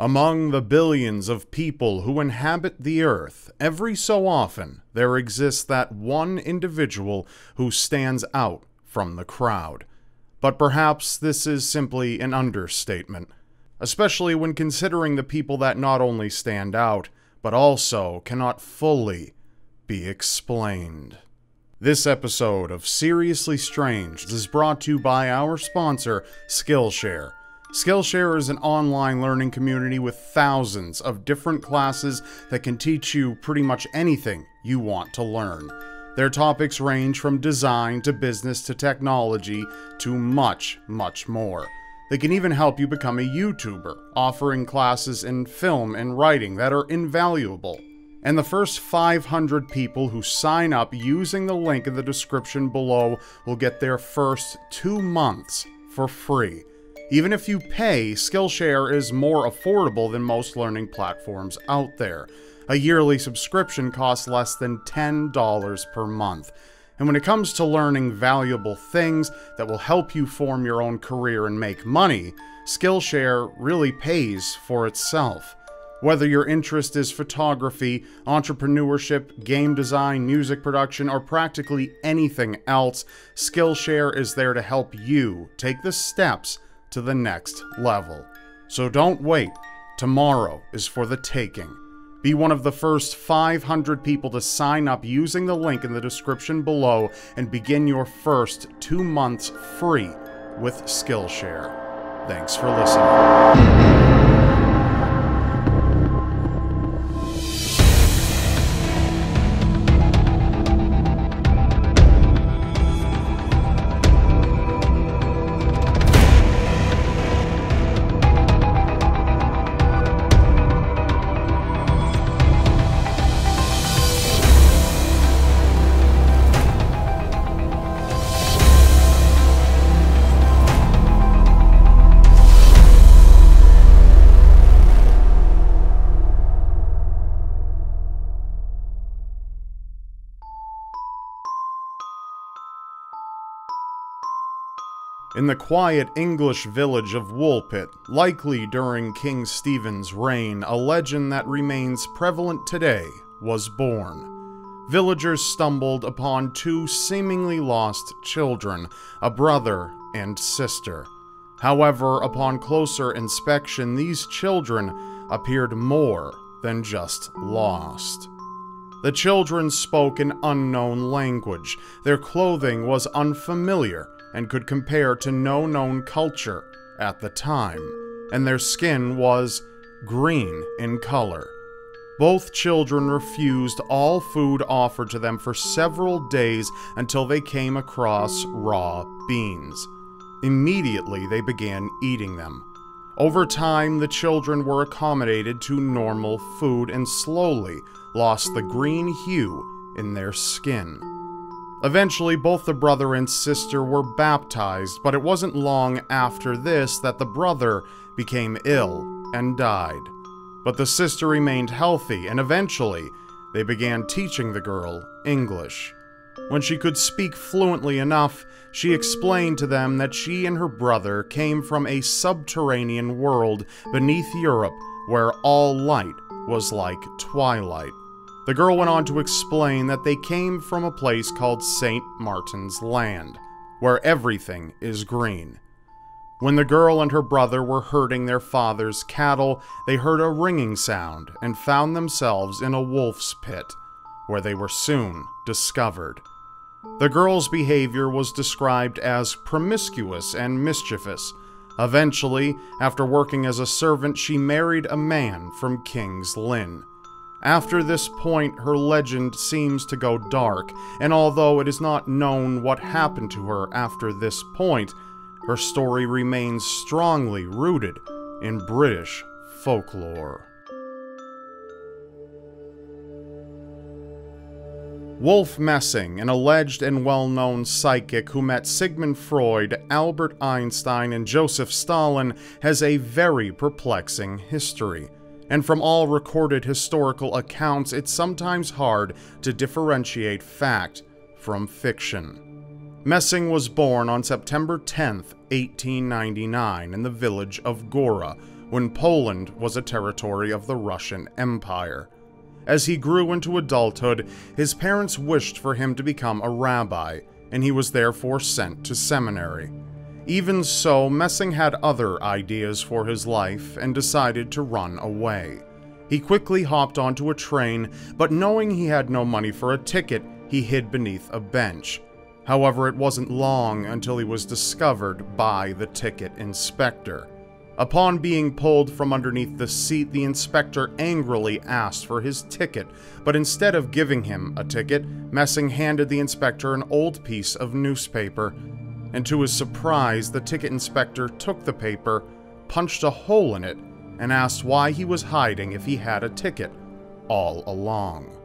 Among the billions of people who inhabit the earth, every so often there exists that one individual who stands out from the crowd. But perhaps this is simply an understatement, especially when considering the people that not only stand out, but also cannot fully be explained. This episode of Seriously Strange is brought to you by our sponsor, SKILLSHARE. SKILLSHARE is an online learning community with thousands of different classes that can teach you pretty much anything you want to learn. Their topics range from design to business to technology to much, much more. They can even help you become a YouTuber, offering classes in film and writing that are invaluable. And the first 500 people who sign up using the link in the description below will get their first 2 months for free. Even if you pay, SKILLSHARE is more affordable than most learning platforms out there. A yearly subscription costs less than $10 per month. And when it comes to learning valuable things that will help you form your own career and make money, SKILLSHARE really pays for itself. Whether your interest is photography, entrepreneurship, game design, music production, or practically anything else, SKILLSHARE is there to help you take the steps to the next level. So don't wait. Tomorrow is for the taking. Be one of the first 500 people to sign up using the link in the description below and begin your first 2 months free with SKILLSHARE. Thanks for listening. In the quiet English village of Woolpit, likely during King Stephen's reign, a legend that remains prevalent today was born. Villagers stumbled upon 2 seemingly lost children, a brother and sister. However, upon closer inspection, these children appeared more than just lost. The children spoke an unknown language, their clothing was unfamiliar, and could compare to no known culture at the time, and their skin was green in color. Both children refused all food offered to them for several days until they came across raw beans. Immediately, they began eating them. Over time, the children were accommodated to normal food and slowly lost the green hue in their skin. Eventually, both the brother and sister were baptized, but it wasn't long after this that the brother became ill and died. But the sister remained healthy, and eventually, they began teaching the girl English. When she could speak fluently enough, she explained to them that she and her brother came from a subterranean world beneath Europe where all light was like twilight. The girl went on to explain that they came from a place called St. Martin's Land, where everything is green. When the girl and her brother were herding their father's cattle, they heard a ringing sound and found themselves in a wolf's pit, where they were soon discovered. The girl's behavior was described as promiscuous and mischievous. Eventually, after working as a servant, she married a man from King's Lynn. After this point, her legend seems to go dark, and although it is not known what happened to her after this point, her story remains strongly rooted in British folklore. Wolf Messing, an alleged and well-known psychic who met Sigmund Freud, Albert Einstein, and Joseph Stalin, has a very perplexing history. And from all recorded historical accounts, it's sometimes hard to differentiate fact from fiction. Messing was born on September 10, 1899, in the village of Gora, when Poland was a territory of the Russian Empire. As he grew into adulthood, his parents wished for him to become a rabbi, and he was therefore sent to seminary. Even so, Messing had other ideas for his life and decided to run away. He quickly hopped onto a train, but knowing he had no money for a ticket, he hid beneath a bench. However, it wasn't long until he was discovered by the ticket inspector. Upon being pulled from underneath the seat, the inspector angrily asked for his ticket, but instead of giving him a ticket, Messing handed the inspector an old piece of newspaper. And to his surprise, the ticket inspector took the paper, punched a hole in it, and asked why he was hiding if he had a ticket all along.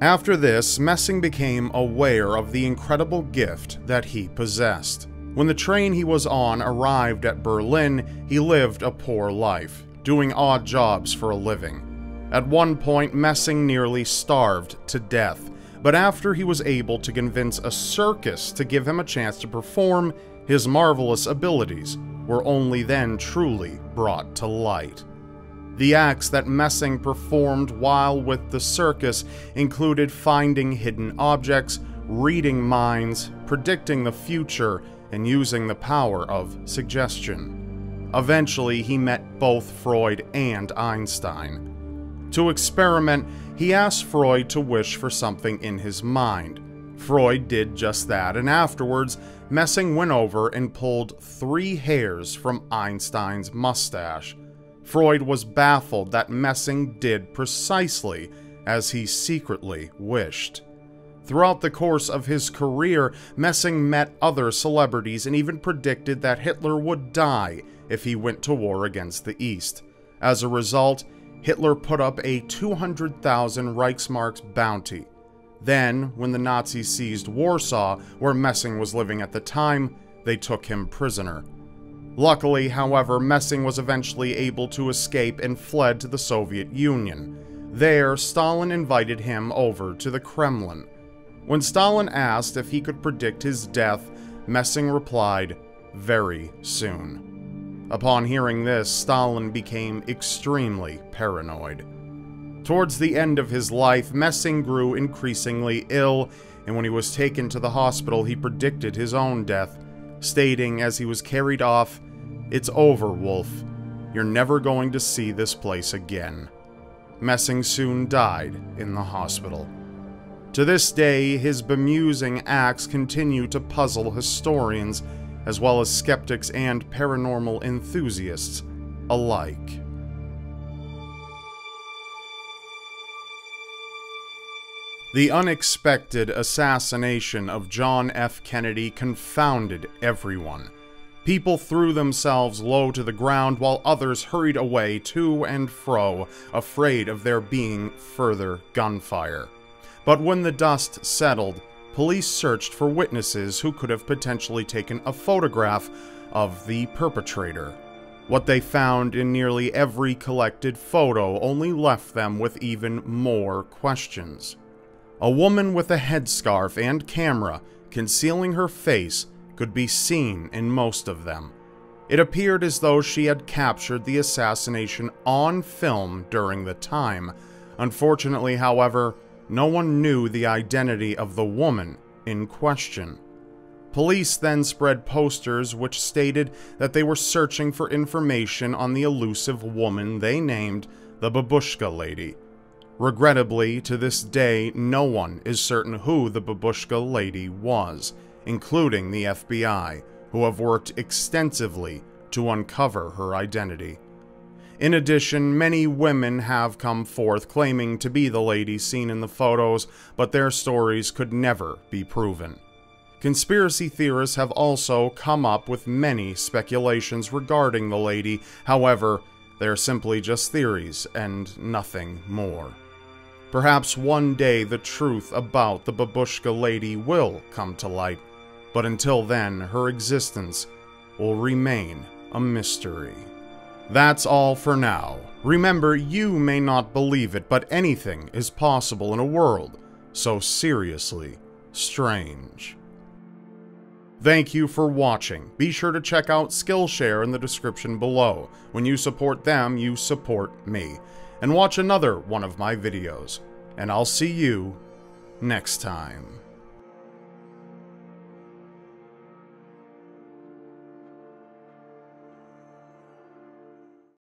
After this, Messing became aware of the incredible gift that he possessed. When the train he was on arrived at Berlin, he lived a poor life, doing odd jobs for a living. At one point, Messing nearly starved to death, but after he was able to convince a circus to give him a chance to perform, his marvelous abilities were only then truly brought to light. The acts that Messing performed while with the circus included finding hidden objects, reading minds, predicting the future, and using the power of suggestion. Eventually, he met both Freud and Einstein. To experiment, he asked Freud to wish for something in his mind. Freud did just that, and afterwards, Messing went over and pulled 3 hairs from Einstein's mustache. Freud was baffled that Messing did precisely as he secretly wished. Throughout the course of his career, Messing met other celebrities and even predicted that Hitler would die if he went to war against the East. As a result, Hitler put up a 200,000 Reichsmarks bounty. Then, when the Nazis seized Warsaw, where Messing was living at the time, they took him prisoner. Luckily, however, Messing was eventually able to escape and fled to the Soviet Union. There, Stalin invited him over to the Kremlin. When Stalin asked if he could predict his death, Messing replied, "Very soon." Upon hearing this, Stalin became extremely paranoid. Towards the end of his life, Messing grew increasingly ill, and when he was taken to the hospital, he predicted his own death, stating as he was carried off, "It's over, Wolf. You're never going to see this place again." Messing soon died in the hospital. To this day, his bemusing acts continue to puzzle historians, as well as skeptics and paranormal enthusiasts alike. The unexpected assassination of John F. Kennedy confounded everyone. People threw themselves low to the ground while others hurried away to and fro, afraid of there being further gunfire. But when the dust settled, police searched for witnesses who could have potentially taken a photograph of the perpetrator. What they found in nearly every collected photo only left them with even more questions. A woman with a headscarf and camera concealing her face could be seen in most of them. It appeared as though she had captured the assassination on film during the time. Unfortunately, however, no one knew the identity of the woman in question. Police then spread posters which stated that they were searching for information on the elusive woman they named the Babushka Lady. Regrettably, to this day, no one is certain who the Babushka Lady was, including the FBI, who have worked extensively to uncover her identity. In addition, many women have come forth claiming to be the lady seen in the photos, but their stories could never be proven. Conspiracy theorists have also come up with many speculations regarding the lady. However, they're simply just theories and nothing more. Perhaps one day the truth about the Babushka Lady will come to light, but until then, her existence will remain a mystery. That's all for now. Remember, you may not believe it, but anything is possible in a world so seriously strange. Thank you for watching. Be sure to check out Skillshare in the description below. When you support them, you support me. And watch another one of my videos. And I'll see you next time.